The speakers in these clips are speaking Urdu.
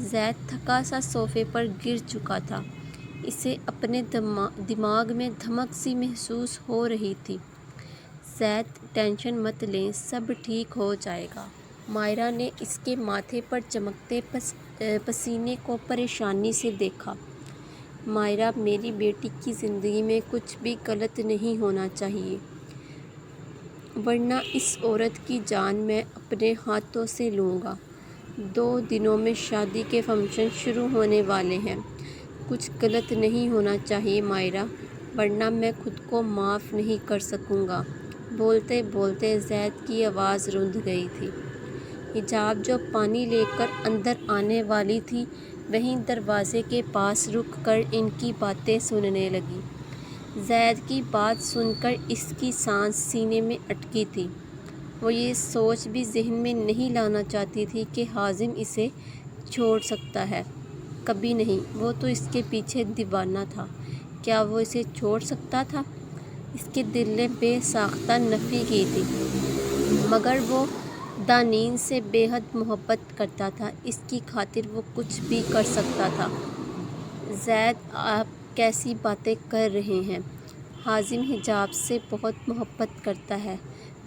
زید تھکا سا صوفے پر گر چکا تھا۔ اسے اپنے دماغ میں دھمک سی محسوس ہو رہی تھی۔ زید ٹینشن مت لیں، سب ٹھیک ہو جائے گا۔ مائرہ نے اس کے ماتھے پر چمکتے پسینے کو پریشانی سے دیکھا۔ مائرہ، میری بیٹی کی زندگی میں کچھ بھی غلط نہیں ہونا چاہیے، ورنہ اس عورت کی جان میں اپنے ہاتھوں سے لوں گا۔ 2 دنوں میں شادی کے فنکشن شروع ہونے والے ہیں۔ کچھ غلط نہیں ہونا چاہیے مائرہ، ورنہ میں خود کو معاف نہیں کر سکوں گا۔ بولتے بولتے زید کی آواز رند گئی تھی۔ حجاب جو پانی لے کر اندر آنے والی تھی، وہیں دروازے کے پاس رک کر ان کی باتیں سننے لگی۔ زید کی بات سن کر اس کی سانس سینے میں اٹکی تھی۔ وہ یہ سوچ بھی ذہن میں نہیں لانا چاہتی تھی کہ حازم اسے چھوڑ سکتا ہے۔ کبھی نہیں، وہ تو اس کے پیچھے دیوانہ تھا، کیا وہ اسے چھوڑ سکتا تھا؟ اس کے دل نے بے ساختہ نفی کی تھی، مگر وہ دانین سے بے حد محبت کرتا تھا، اس کی خاطر وہ کچھ بھی کر سکتا تھا۔ زید، آپ کیسی باتیں کر رہے ہیں؟ حازم حجاب سے بہت محبت کرتا ہے،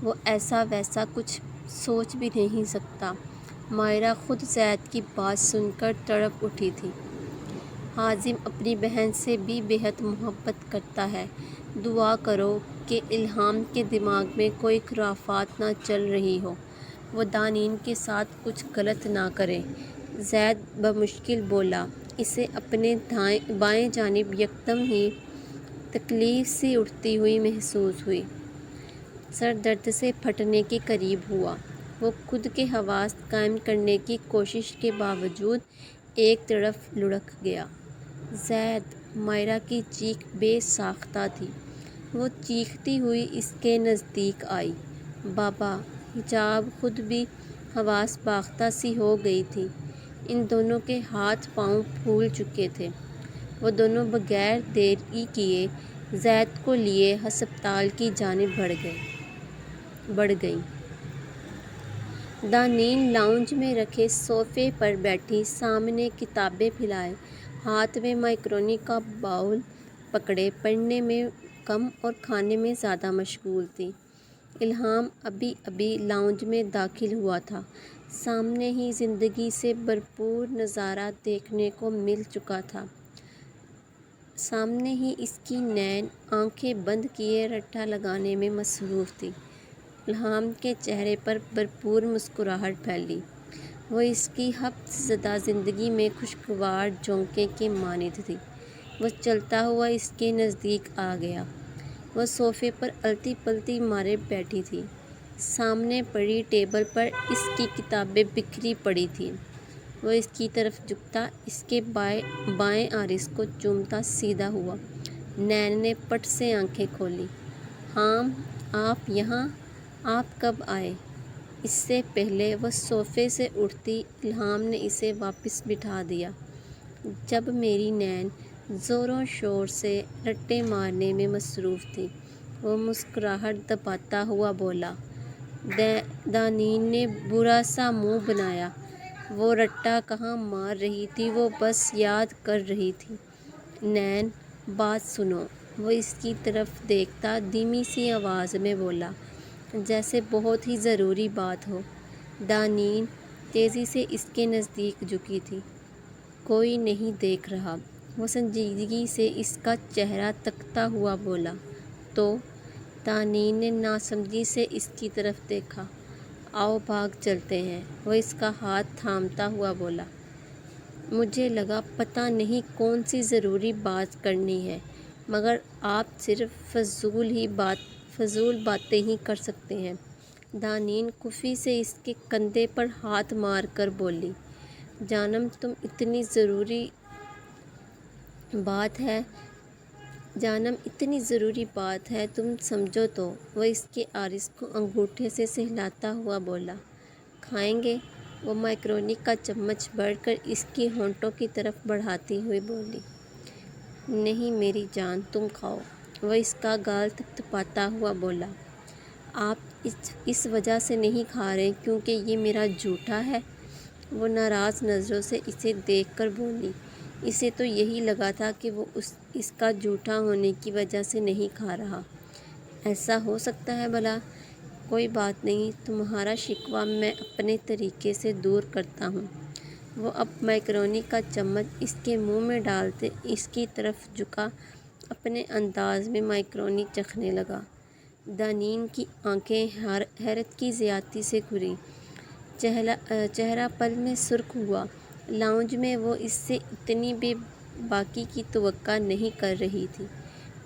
وہ ایسا ویسا کچھ سوچ بھی نہیں سکتا۔ مائرہ خود زید کی بات سن کر تڑپ اٹھی تھی۔ حازم اپنی بہن سے بھی بے حد محبت کرتا ہے، دعا کرو کہ الہام کے دماغ میں کوئی خرافات نہ چل رہی ہو، وہ دانین کے ساتھ کچھ غلط نہ کرے۔ زید بمشکل بولا۔ اسے اپنے بائیں جانب یکدم ہی تکلیف سی اٹھتی ہوئی محسوس ہوئی۔ سر درد سے پھٹنے کے قریب ہوا۔ وہ خود کے حواس قائم کرنے کی کوشش کے باوجود ایک طرف لڑھک گیا۔ زید! مائرہ کی چیخ بے ساختہ تھی۔ وہ چیختی ہوئی اس کے نزدیک آئی۔ بابا! حجاب خود بھی حواس باختہ سی ہو گئی تھی۔ ان دونوں کے ہاتھ پاؤں پھول چکے تھے۔ وہ دونوں بغیر دیری کیے زید کو لیے ہسپتال کی جانب بڑھ گئیں۔ دانین لاؤنج میں رکھے صوفے پر بیٹھی سامنے کتابیں پھیلائے ہاتھ میں میکارونی کا باؤل پکڑے پڑھنے میں کم اور کھانے میں زیادہ مشغول تھی۔ الہام ابھی ابھی لاؤنج میں داخل ہوا تھا۔ سامنے ہی زندگی سے بھرپور نظارہ دیکھنے کو مل چکا تھا۔ سامنے ہی اس کی نین آنکھیں بند کیے رٹا لگانے میں مصروف تھی۔ الہام کے چہرے پر بھرپور مسکراہٹ پھیلی۔ وہ اس کی حبس زدہ زندگی میں خوشگوار جھونکے کے مانند تھی۔ وہ چلتا ہوا اس کے نزدیک آ گیا۔ وہ صوفے پر الٹی پلٹی مارے بیٹھی تھی۔ سامنے پڑی ٹیبل پر اس کی کتابیں بکھری پڑی تھیں۔ وہ اس کی طرف جھکتا، اس کے بائیں آرس کو چومتا سیدھا ہوا۔ نین نے پٹ سے آنکھیں کھولیں۔ ہاں، آپ یہاں؟ آپ کب آئے؟ اس سے پہلے وہ صوفے سے اٹھتی، الہام نے اسے واپس بٹھا دیا۔ جب میری نین زور و شور سے رٹے مارنے میں مصروف تھی، وہ مسکراہٹ دباتا ہوا بولا۔ دانین نے برا سا منہ بنایا۔ وہ رٹا کہاں مار رہی تھی، وہ بس یاد کر رہی تھی۔ نین، بات سنو۔ وہ اس کی طرف دیکھتا دھیمی سی آواز میں بولا، جیسے بہت ہی ضروری بات ہو۔ دانین تیزی سے اس کے نزدیک جھکی تھی۔ کوئی نہیں دیکھ رہا۔ وہ سنجیدگی سے اس کا چہرہ تکتا ہوا بولا۔ تو؟ دانین نے ناسمجھی سے اس کی طرف دیکھا۔ آؤ بھاگ چلتے ہیں، وہ اس کا ہاتھ تھامتا ہوا بولا۔ مجھے لگا پتہ نہیں کون سی ضروری بات کرنی ہے، مگر آپ صرف فضول باتیں ہی کر سکتے ہیں۔ دانین خفی سے اس کے کندھے پر ہاتھ مار کر بولی۔ جانم اتنی ضروری بات ہے، تم سمجھو تو۔ وہ اس کے آرس کو انگوٹھے سے سہلاتا ہوا بولا۔ کھائیں گے؟ وہ میکارونی کا چمچ بڑھ کر اس کی ہونٹوں کی طرف بڑھاتی ہوئی بولی۔ نہیں میری جان، تم کھاؤ۔ وہ اس کا گال تھپتھپاتا ہوا بولا۔ آپ اس وجہ سے نہیں کھا رہے کیونکہ یہ میرا جوٹا ہے؟ وہ ناراض نظروں سے اسے دیکھ کر بولی۔ اسے تو یہی لگا تھا کہ وہ اس کا جھوٹا ہونے کی وجہ سے نہیں کھا رہا۔ ایسا ہو سکتا ہے بھلا؟ کوئی بات نہیں، تمہارا شکوہ میں اپنے طریقے سے دور کرتا ہوں۔ وہ اب میکرونی کا چمچ اس کے منہ میں ڈالتے اس کی طرف جھکا اپنے انداز میں میکرونی چکھنے لگا۔ دانین کی آنکھیں حیرت کی زیادتی سے کھلیں، چہرہ پل میں سرخ ہوا۔ لاؤنج میں وہ اس سے اتنی بے باکی کی توقع نہیں کر رہی تھی۔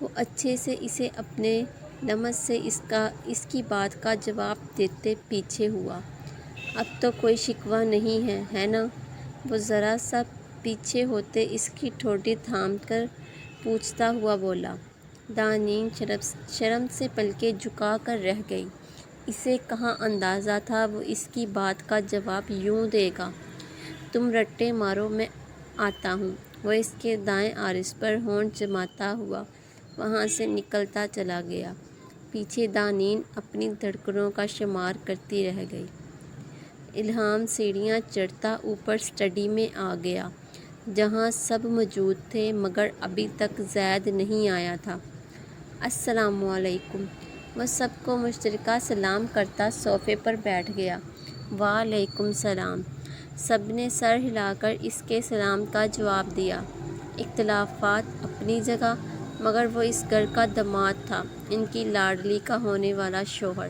وہ اچھے سے اسے اپنے لمس سے اس کی بات کا جواب دیتے پیچھے ہوا۔ اب تو کوئی شکوہ نہیں ہے، ہے نا؟ وہ ذرا سا پیچھے ہوتے اس کی ٹھوڑی تھام کر پوچھتا ہوا بولا۔ دانین شرم سے پلکیں جھکا کر رہ گئی۔ اسے کہاں اندازہ تھا وہ اس کی بات کا جواب یوں دے گا۔ تم رٹے مارو، میں آتا ہوں۔ وہ اس کے دائیں عارض پر ہونٹ جماتا ہوا وہاں سے نکلتا چلا گیا۔ پیچھے دانین اپنی دھڑکنوں کا شمار کرتی رہ گئی۔ الہام سیڑھیاں چڑھتا اوپر اسٹڈی میں آ گیا، جہاں سب موجود تھے مگر ابھی تک زید نہیں آیا تھا۔ السلام علیکم۔ وہ سب کو مشترکہ سلام کرتا صوفے پر بیٹھ گیا۔ وعلیکم السلام۔ سب نے سر ہلا کر اس کے سلام کا جواب دیا۔ اختلافات اپنی جگہ، مگر وہ اس گھر کا داماد تھا، ان کی لاڈلی کا ہونے والا شوہر۔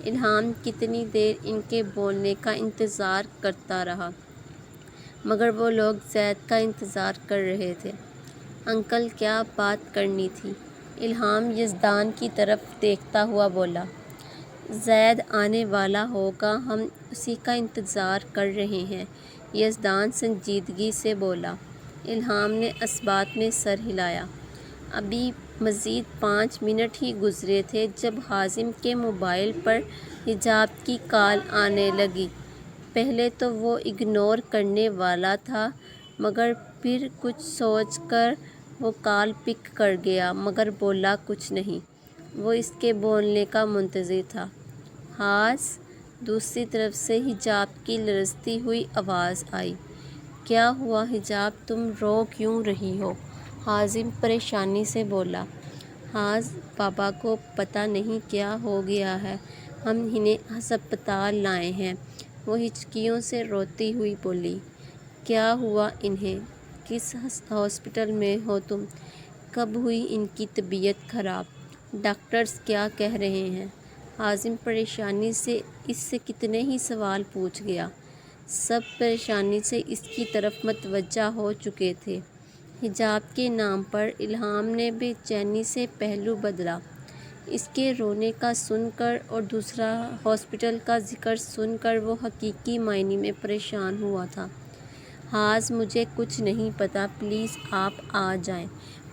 الہام کتنی دیر ان کے بولنے کا انتظار کرتا رہا، مگر وہ لوگ زید کا انتظار کر رہے تھے۔ انکل کیا بات کرنی تھی؟ الہام یزدان کی طرف دیکھتا ہوا بولا۔ زید آنے والا ہوگا، ہم اسی کا انتظار کر رہے ہیں، یزدان سنجیدگی سے بولا۔ الہام نے اثبات میں سر ہلایا۔ ابھی مزید 5 منٹ ہی گزرے تھے جب حازم کے موبائل پر حجاب کی کال آنے لگی۔ پہلے تو وہ اگنور کرنے والا تھا، مگر پھر کچھ سوچ کر وہ کال پک کر گیا، مگر بولا کچھ نہیں۔ وہ اس کے بولنے کا منتظر تھا۔ دوسری طرف سے حجاب کی لرزتی ہوئی آواز آئی۔ کیا ہوا حجاب، تم رو کیوں رہی ہو؟ حازم پریشانی سے بولا۔ بابا کو پتہ نہیں کیا ہو گیا ہے، ہم انہیں ہسپتال لائے ہیں، وہ ہچکیوں سے روتی ہوئی بولی۔ کیا ہوا انہیں؟ کس ہاسپٹل میں ہو تم؟ کب ہوئی ان کی طبیعت خراب؟ ڈاکٹرز کیا کہہ رہے ہیں؟ حازم پریشانی سے اس سے کتنے ہی سوال پوچھ گیا۔ سب پریشانی سے اس کی طرف متوجہ ہو چکے تھے۔ حجاب کے نام پر الہام نے بے چینی سے پہلو بدلا۔ اس کے رونے کا سن کر اور دوسرا ہاسپٹل کا ذکر سن کر وہ حقیقی معنی میں پریشان ہوا تھا۔ مجھے کچھ نہیں پتہ، پلیز آپ آ جائیں،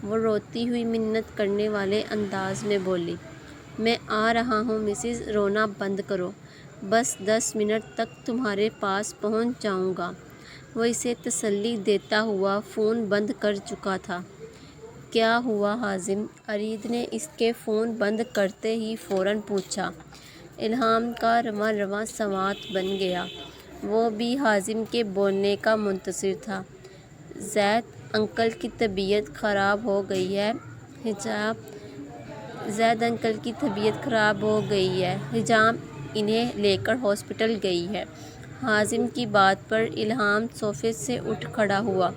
وہ روتی ہوئی منت کرنے والے انداز میں بولی۔ میں آ رہا ہوں مسز، رونا بند کرو، بس 10 منٹ تک تمہارے پاس پہنچ جاؤں گا۔ وہ اسے تسلی دیتا ہوا فون بند کر چکا تھا۔ کیا ہوا حازم؟ ارید نے اس کے فون بند کرتے ہی فوراً پوچھا۔ الہام کا رواں رواں سوات بن گیا۔ وہ بھی حازم کے بولنے کا منتظر تھا۔ زید انکل کی طبیعت خراب ہو گئی ہے، حجاب انہیں لے کر ہاسپٹل گئی ہے۔ حازم کی بات پر الہام صوفے سے اٹھ کھڑا ہوا۔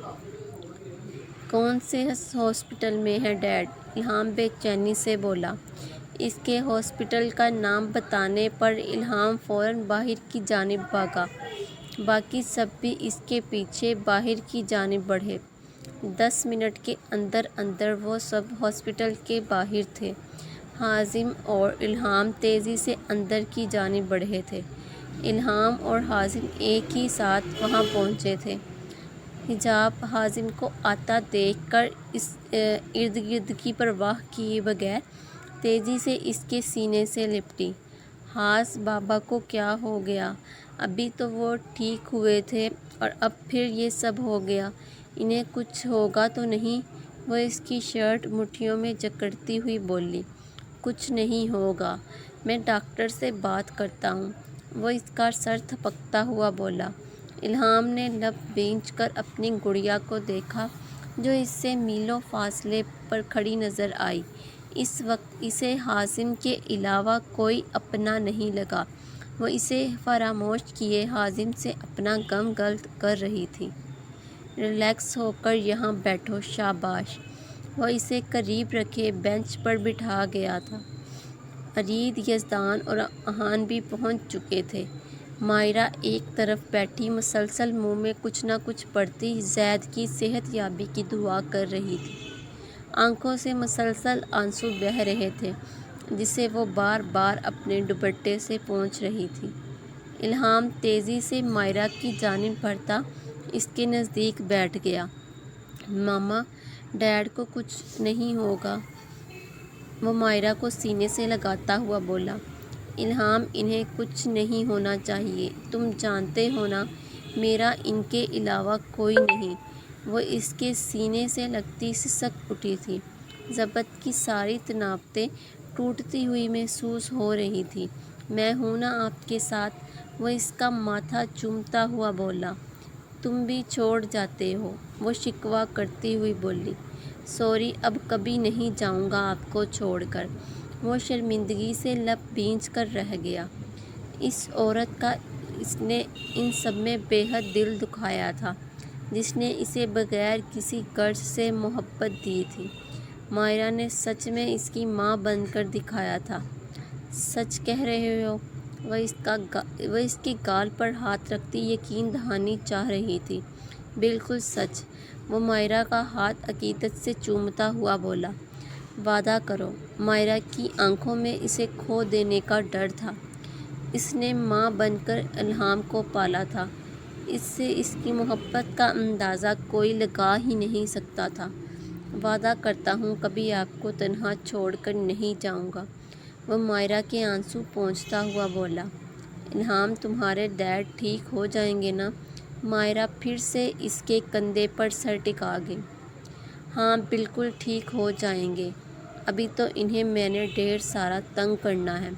کون سے ہاسپٹل میں ہے ڈیڈ؟ الہام بے چینی سے بولا۔ اس کے ہاسپٹل کا نام بتانے پر الہام فوراً باہر کی جانب بھاگا۔ باقی سب بھی اس کے پیچھے باہر کی جانب بڑھے۔ 10 منٹ کے اندر اندر وہ سب ہاسپٹل کے باہر تھے۔ حازم اور الہام تیزی سے اندر کی جانب بڑھے تھے۔ الہام اور حازم ایک ہی ساتھ وہاں پہنچے تھے۔ حجاب حازم کو آتا دیکھ کر اس ارد گرد کی پرواہ کیے بغیر تیزی سے اس کے سینے سے لپٹی۔ بابا کو کیا ہو گیا؟ ابھی تو وہ ٹھیک ہوئے تھے اور اب پھر یہ سب ہو گیا، انہیں کچھ ہوگا تو نہیں؟ وہ اس کی شرٹ مٹھیوں میں جکڑتی ہوئی بولی۔ کچھ نہیں ہوگا، میں ڈاکٹر سے بات کرتا ہوں، وہ اس کا سر تھپکتا ہوا بولا۔ الہام نے لب بھینچ کر اپنی گڑیا کو دیکھا جو اس سے میلوں فاصلے پر کھڑی نظر آئی۔ اس وقت اسے حازم کے علاوہ کوئی اپنا نہیں لگا۔ وہ اسے فراموش کیے حازم سے اپنا غم گلت کر رہی تھی۔ ریلیکس ہو کر یہاں بیٹھو، شاباش۔ وہ اسے قریب رکھے بینچ پر بٹھا گیا تھا۔ ارید، یزدان اور احان بھی پہنچ چکے تھے۔ مائرہ ایک طرف بیٹھی مسلسل منہ میں کچھ نہ کچھ پڑتی زید کی صحت یابی کی دعا کر رہی تھی۔ آنکھوں سے مسلسل آنسو بہہ رہے تھے جسے وہ بار بار اپنے دوپٹے سے پونچھ رہی تھی۔ الہام تیزی سے مائرہ کی جانب بڑھتا اس کے نزدیک بیٹھ گیا۔ ماما، ڈیڈ کو کچھ نہیں ہوگا، وہ مائرہ کو سینے سے لگاتا ہوا بولا۔ الہام، انہیں کچھ نہیں ہونا چاہیے، تم جانتے ہو نا، میرا ان کے علاوہ کوئی نہیں۔ وہ اس کے سینے سے لگتی سسک اٹھی تھی۔ ضبط کی ساری طنابیں ٹوٹتی ہوئی محسوس ہو رہی تھیں۔ میں ہوں نا آپ کے ساتھ، وہ اس کا ماتھا چومتا ہوا بولا۔ تم بھی چھوڑ جاتے ہو، وہ شکوہ کرتی ہوئی بولی۔ سوری، اب کبھی نہیں جاؤں گا آپ کو چھوڑ کر۔ وہ شرمندگی سے لب بھینچ کر رہ گیا۔ اس عورت کا اس نے ان سب میں بے حد دل دکھایا تھا جس نے اسے بغیر کسی غرض سے محبت دی تھی۔ مائرہ نے سچ میں اس کی ماں بن کر دکھایا تھا۔ سچ کہہ رہے ہو؟ وہ اس کے گال پر ہاتھ رکھتی یقین دہانی چاہ رہی تھی۔ بالکل سچ، وہ مائرہ کا ہاتھ عقیدت سے چومتا ہوا بولا۔ وعدہ کرو۔ مائرہ کی آنکھوں میں اسے کھو دینے کا ڈر تھا۔ اس نے ماں بن کر الہام کو پالا تھا۔ اس سے اس کی محبت کا اندازہ کوئی لگا ہی نہیں سکتا تھا۔ وعدہ کرتا ہوں کبھی آپ کو تنہا چھوڑ کر نہیں جاؤں گا، وہ مائرہ کے آنسو پونچھتا ہوا بولا۔ الہام، تمہارے ڈیڈ ٹھیک ہو جائیں گے نا؟ مائرہ پھر سے اس کے کندھے پر سر ٹکا گئی۔ ہاں، بالکل ٹھیک ہو جائیں گے، ابھی تو انہیں میں نے ڈھیر سارا تنگ کرنا ہے۔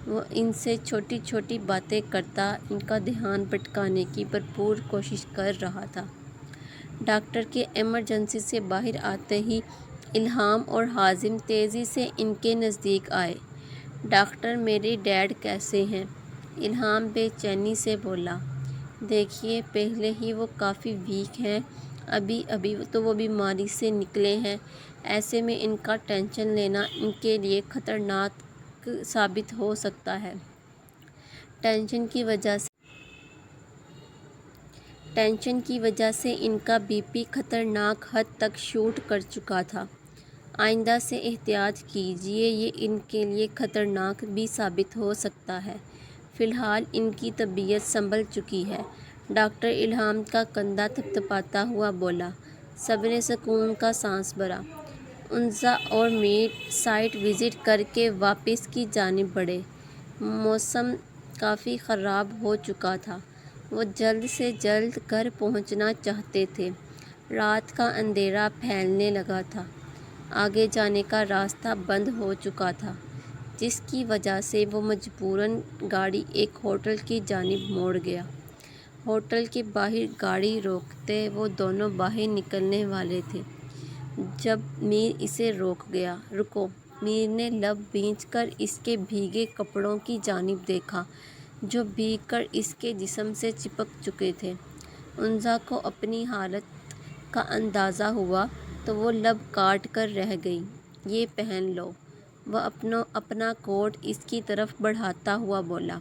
وہ ان سے چھوٹی چھوٹی باتیں کرتا ان کا دھیان بھٹکانے کی بھرپور کوشش کر رہا تھا۔ ڈاکٹر کے ایمرجنسی سے باہر آتے ہی الہام اور حازم تیزی سے ان کے نزدیک آئے۔ ڈاکٹر، میرے ڈیڈ کیسے ہیں؟ الہام بے چینی سے بولا۔ دیکھیے، پہلے ہی وہ کافی ویک ہیں، ابھی تو وہ بیماری سے نکلے ہیں، ایسے میں ان کا ٹینشن لینا ان کے لیے خطرناک ثابت ہو سکتا ہے۔ ٹینشن کی وجہ سے ان کا بی پی خطرناک حد تک شوٹ کر چکا تھا۔ آئندہ سے احتیاط کیجیے، یہ ان کے لیے خطرناک بھی ثابت ہو سکتا ہے۔ فی الحال ان کی طبیعت سنبھل چکی ہے، ڈاکٹر الہام کا کندھا تھپتھپاتا ہوا بولا۔ سب نے سکون کا سانس بھرا۔ انزا اور میر سائٹ وزٹ کر کے واپس کی جانب بڑھے۔ موسم کافی خراب ہو چکا تھا، وہ جلد سے جلد گھر پہنچنا چاہتے تھے۔ رات کا اندھیرا پھیلنے لگا تھا۔ آگے جانے کا راستہ بند ہو چکا تھا جس کی وجہ سے وہ مجبوراً گاڑی ایک ہوٹل کی جانب موڑ گیا۔ ہوٹل کے باہر گاڑی روکتے وہ دونوں باہر نکلنے والے تھے جب میر اسے روک گیا۔ رکو۔ میر نے لب بھینچ کر اس کے بھیگے کپڑوں کی جانب دیکھا جو بھیگ کر اس کے جسم سے چپک چکے تھے۔ انزا کو اپنی حالت کا اندازہ ہوا تو وہ لب کاٹ کر رہ گئی۔ یہ پہن لو، وہ اپنا کوٹ اس کی طرف بڑھاتا ہوا بولا۔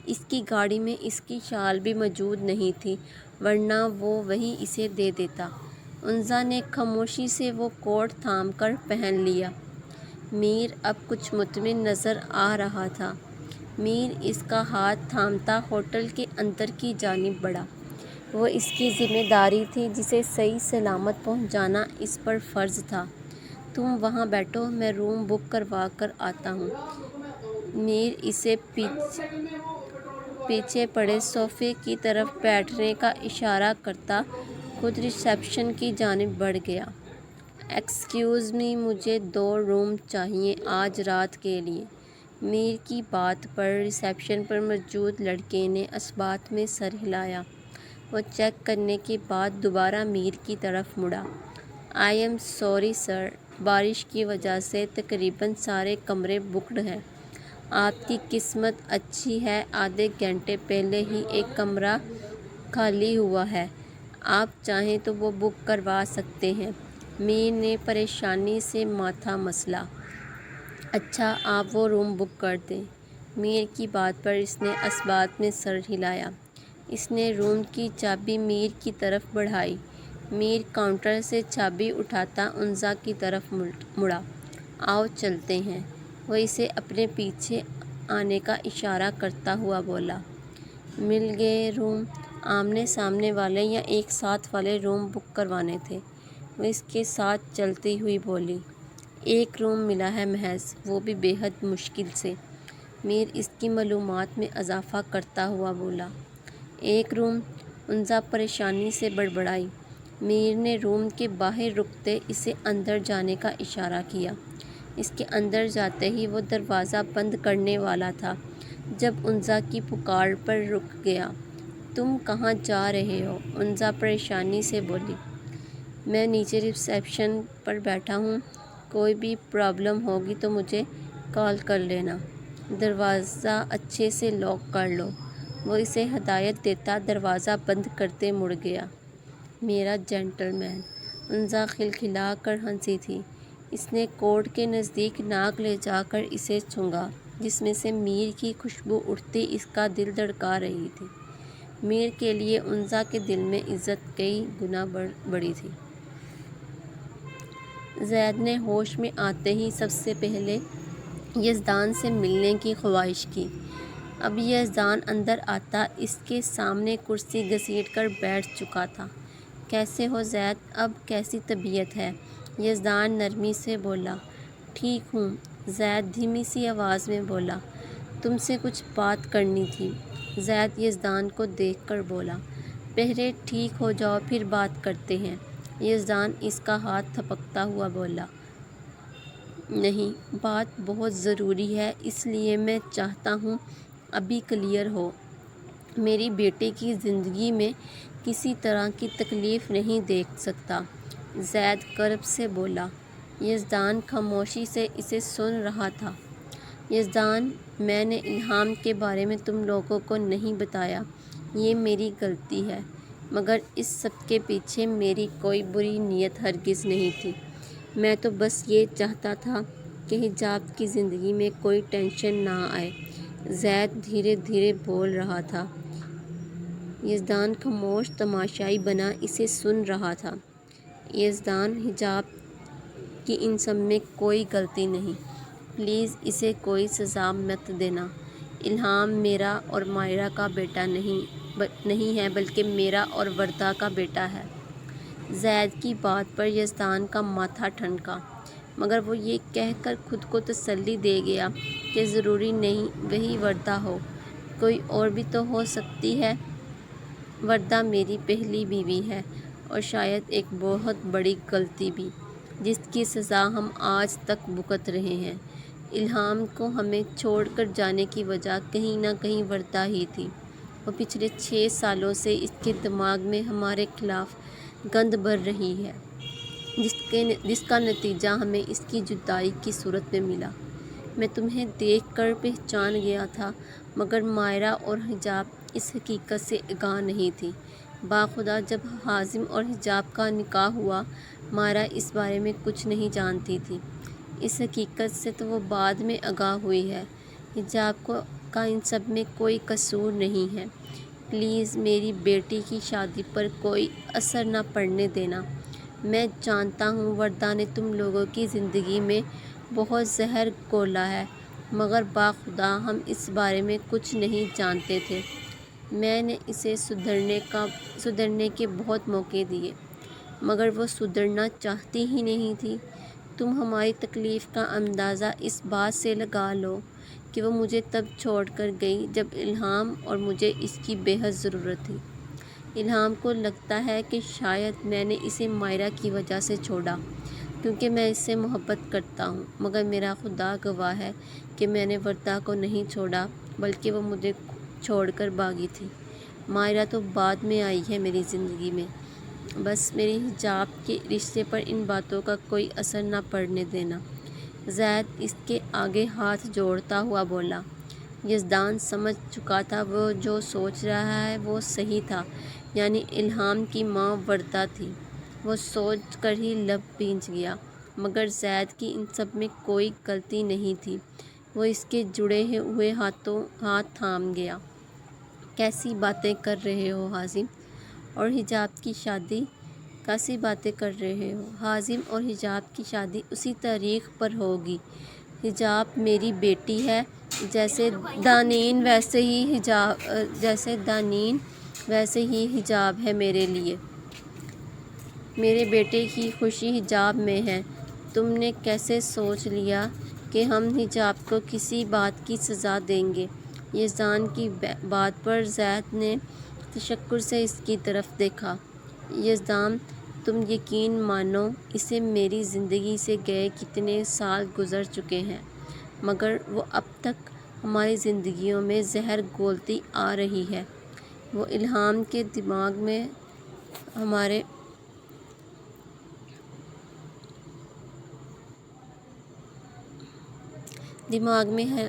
اس کی گاڑی میں اس کی شال بھی موجود نہیں تھی ورنہ وہ وہی اسے دے دیتا۔ انزا نے خاموشی سے وہ کوٹ تھام کر پہن لیا۔ میر اب کچھ مطمئن نظر آ رہا تھا۔ میر اس کا ہاتھ تھامتا ہوٹل کے اندر کی جانب بڑھا۔ وہ اس کی ذمہ داری تھی جسے صحیح سلامت پہنچانا اس پر فرض تھا۔ تم وہاں بیٹھو، میں روم بک کروا کر آتا ہوں۔ میر اسے پیچھے پڑے صوفے کی طرف بیٹھنے کا اشارہ کرتا خود ریسیپشن کی جانب بڑھ گیا۔ ایکسکیوز می، مجھے 2 روم چاہئیں آج رات کے لیے۔ میر کی بات پر ریسیپشن پر موجود لڑکے نے اثبات میں سر ہلایا۔ وہ چیک کرنے کے بعد دوبارہ میر کی طرف مڑا۔ آئی ایم سوری سر، بارش کی وجہ سے تقریباً سارے کمرے بکڈ ہیں۔ آپ کی قسمت اچھی ہے، آدھے گھنٹے پہلے ہی ایک کمرہ خالی ہوا ہے، آپ چاہیں تو وہ بک کروا سکتے ہیں۔ میر نے پریشانی سے ماتھا مسلا۔ اچھا، آپ وہ روم بک کر دیں۔ میر کی بات پر اس نے اثبات میں سر ہلایا۔ اس نے روم کی چابی میر کی طرف بڑھائی۔ میر کاؤنٹر سے چابی اٹھاتا انزا کی طرف مڑا۔ آؤ چلتے ہیں، وہ اسے اپنے پیچھے آنے کا اشارہ کرتا ہوا بولا۔ مل گئے روم؟ آمنے سامنے والے یا ایک ساتھ والے روم بک کروانے تھے؟ وہ اس کے ساتھ چلتی ہوئی بولی۔ ایک روم ملا ہے محض، وہ بھی بے حد مشکل سے۔ میر اس کی معلومات میں اضافہ کرتا ہوا بولا۔ ایک روم؟ انزا پریشانی سے بڑبڑائی۔ میر نے روم کے باہر رکتے اسے اندر جانے کا اشارہ کیا۔ اس کے اندر جاتے ہی وہ دروازہ بند کرنے والا تھا جب انزا کی پکار پر رک گیا۔ تم کہاں جا رہے ہو؟ انزا پریشانی سے بولی۔ میں نیچے ریسیپشن پر بیٹھا ہوں، کوئی بھی پرابلم ہوگی تو مجھے کال کر لینا۔ دروازہ اچھے سے لاک کر لو، وہ اسے ہدایت دیتا دروازہ بند کرتے مڑ گیا۔ میرا جینٹل مین، انزا کھلکھلا کر ہنسی تھی۔ اس نے کوٹ کے نزدیک ناک لے جا کر اسے سونگھا جس میں سے میر کی خوشبو اٹھتی اس کا دل دھڑکا رہی تھی۔ میر کے لیے انزا کے دل میں عزت کئی گنا بڑی تھی۔ زید نے ہوش میں آتے ہی سب سے پہلے یزدان سے ملنے کی خواہش کی۔ اب یزدان اندر آتا اس کے سامنے کرسی گھسیٹ کر بیٹھ چکا تھا۔ کیسے ہو زید؟ اب کیسی طبیعت ہے؟ یزدان نرمی سے بولا۔ ٹھیک ہوں، زید دھیمی سی آواز میں بولا۔ تم سے کچھ بات کرنی تھی، زید یزدان کو دیکھ کر بولا۔ پہلے ٹھیک ہو جاؤ پھر بات کرتے ہیں، یزدان اس کا ہاتھ تھپکتا ہوا بولا۔ نہیں، بات بہت ضروری ہے، اس لیے میں چاہتا ہوں ابھی کلیئر ہو۔ میری بیٹے کی زندگی میں کسی طرح کی تکلیف نہیں دیکھ سکتا، زید کرب سے بولا۔ یزدان خاموشی سے اسے سن رہا تھا۔ یزدان، میں نے الہام کے بارے میں تم لوگوں کو نہیں بتایا، یہ میری غلطی ہے، مگر اس سب کے پیچھے میری کوئی بری نیت ہرگز نہیں تھی۔ میں تو بس یہ چاہتا تھا کہ حجاب کی زندگی میں کوئی ٹینشن نہ آئے، زید دھیرے دھیرے بول رہا تھا۔ یزدان خاموش تماشائی بنا اسے سن رہا تھا۔ یزدان، حجاب کی ان سب میں کوئی غلطی نہیں، پلیز اسے کوئی سزا مت دینا۔ الہام میرا اور مائرہ کا بیٹا نہیں ہے بلکہ میرا اور وردہ کا بیٹا ہے۔ زید کی بات پر یزدان کا ماتھا ٹھنکا، مگر وہ یہ کہہ کر خود کو تسلی دے گیا کہ ضروری نہیں وہی وردہ ہو، کوئی اور بھی تو ہو سکتی ہے۔ وردہ میری پہلی بیوی ہے اور شاید ایک بہت بڑی غلطی بھی، جس کی سزا ہم آج تک بھگت رہے ہیں۔ الہام کو ہمیں چھوڑ کر جانے کی وجہ کہیں نہ کہیں وردہ ہی تھی۔ وہ پچھلے 6 سالوں سے اس کے دماغ میں ہمارے خلاف گند بھر رہی ہے، جس کا نتیجہ ہمیں اس کی جدائی کی صورت میں ملا۔ میں تمہیں دیکھ کر پہچان گیا تھا، مگر مائرہ اور حجاب اس حقیقت سے آگاہ نہیں تھی۔ باخدا جب حازم اور حجاب کا نکاح ہوا، مائرہ اس بارے میں کچھ نہیں جانتی تھی۔ اس حقیقت سے تو وہ بعد میں آگاہ ہوئی ہے۔ حجاب کا ان سب میں کوئی قصور نہیں ہے، پلیز میری بیٹی کی شادی پر کوئی اثر نہ پڑنے دینا۔ میں جانتا ہوں وردہ نے تم لوگوں کی زندگی میں بہت زہر گھولا ہے، مگر باخدا ہم اس بارے میں کچھ نہیں جانتے تھے۔ میں نے اسے سدھرنے کے بہت موقع دیے، مگر وہ سدھرنا چاہتی ہی نہیں تھی۔ تم ہماری تکلیف کا اندازہ اس بات سے لگا لو کہ وہ مجھے تب چھوڑ کر گئی جب الہام اور مجھے اس کی بے حد ضرورت تھی۔ الہام کو لگتا ہے کہ شاید میں نے اسے مائرہ کی وجہ سے چھوڑا کیونکہ میں اس سے محبت کرتا ہوں، مگر میرا خدا گواہ ہے کہ میں نے وردہ کو نہیں چھوڑا بلکہ وہ مجھے چھوڑ کر بھاگی تھی۔ ماہرہ تو بعد میں آئی ہے میری زندگی میں، بس میری حجاب کے رشتے پر ان باتوں کا کوئی اثر نہ پڑنے دینا۔ زید اس کے آگے ہاتھ جوڑتا ہوا بولا۔ یزدان سمجھ چکا تھا وہ جو سوچ رہا ہے وہ صحیح تھا، یعنی الہام کی ماں وردہ تھی۔ وہ سوچ کر ہی لب بھیج گیا، مگر زید کی ان سب میں کوئی غلطی نہیں تھی۔ وہ اس کے جڑے ہوئے ہاتھ تھام گیا۔ کیسی باتیں کر رہے ہو حازم، اور حجاب کی شادی کیسی باتیں کر رہے ہو؟ حازم اور حجاب کی شادی اسی تاریخ پر ہوگی۔ حجاب میری بیٹی ہے، جیسے دانین ویسے ہی حجاب ہے میرے لیے۔ میرے بیٹے کی خوشی حجاب میں ہے۔ تم نے کیسے سوچ لیا کہ ہم حجاب کو کسی بات کی سزا دیں گے؟ یزدان کی بات پر زید نے تشکر سے اس کی طرف دیکھا۔ یزدان، تم یقین مانو، اسے میری زندگی سے گئے کتنے سال گزر چکے ہیں، مگر وہ اب تک ہماری زندگیوں میں زہر گھولتی آ رہی ہے۔ وہ الہام کے دماغ میں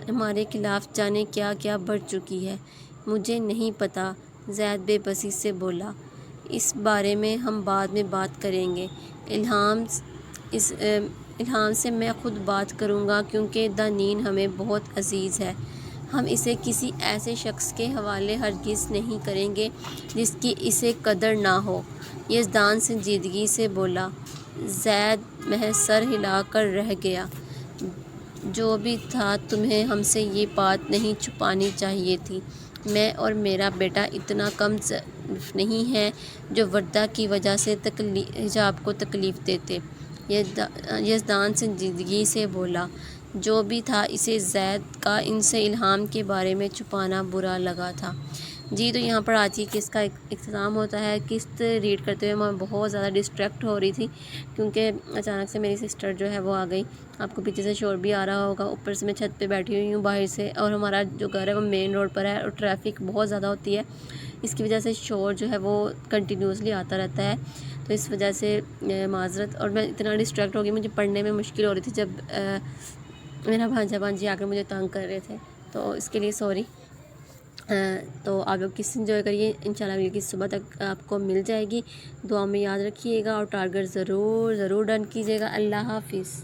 ہمارے خلاف جانے کیا کیا بڑھ چکی ہے۔ مجھے نہیں پتہ، زید بے بسی سے بولا۔ اس بارے میں ہم بعد میں بات کریں گے۔ الہام سے میں خود بات کروں گا، کیونکہ دانین ہمیں بہت عزیز ہے۔ ہم اسے کسی ایسے شخص کے حوالے ہرگز نہیں کریں گے جس کی اسے قدر نہ ہو۔ یزدان سنجیدگی سے بولا۔ زید محض سر ہلا کر رہ گیا۔ جو بھی تھا، تمہیں ہم سے یہ بات نہیں چھپانی چاہیے تھی۔ میں اور میرا بیٹا اتنا کم ظرف نہیں ہیں جو وردہ کی وجہ سے حجاب کو تکلیف دیتے۔ یزدان سنجیدگی سے بولا۔ جو بھی تھا، اسے زید کا ان سے الہام کے بارے میں چھپانا برا لگا تھا۔ جی، تو یہاں پر آج کی قسط کا اختتام ہوتا ہے۔ قسط ریڈ کرتے ہوئے میں بہت زیادہ ڈسٹریکٹ ہو رہی تھی، کیونکہ اچانک سے میری سسٹر جو ہے وہ آ گئی۔ آپ کو پیچھے سے شور بھی آ رہا ہوگا۔ اوپر سے میں چھت پہ بیٹھی ہوئی ہوں باہر سے، اور ہمارا جو گھر ہے وہ مین روڈ پر ہے، اور ٹریفک بہت زیادہ ہوتی ہے۔ اس کی وجہ سے شور جو ہے وہ کنٹینیوسلی آتا رہتا ہے، تو اس وجہ سے معذرت۔ اور میں اتنا ڈسٹریکٹ ہو گئی، مجھے پڑھنے میں مشکل ہو رہی تھی جب میرا بھانجا بھانجی آ کر مجھے تنگ کر رہے تھے، تو اس کے لیے سوری۔ تو آپ لوگ قسط انجوائے کریے، انشاءاللہ اگلی قسط صبح تک آپ کو مل جائے گی۔ دعا میں یاد رکھیے گا، اور ٹارگٹ ضرور ڈن کیجیے گا۔ اللہ حافظ۔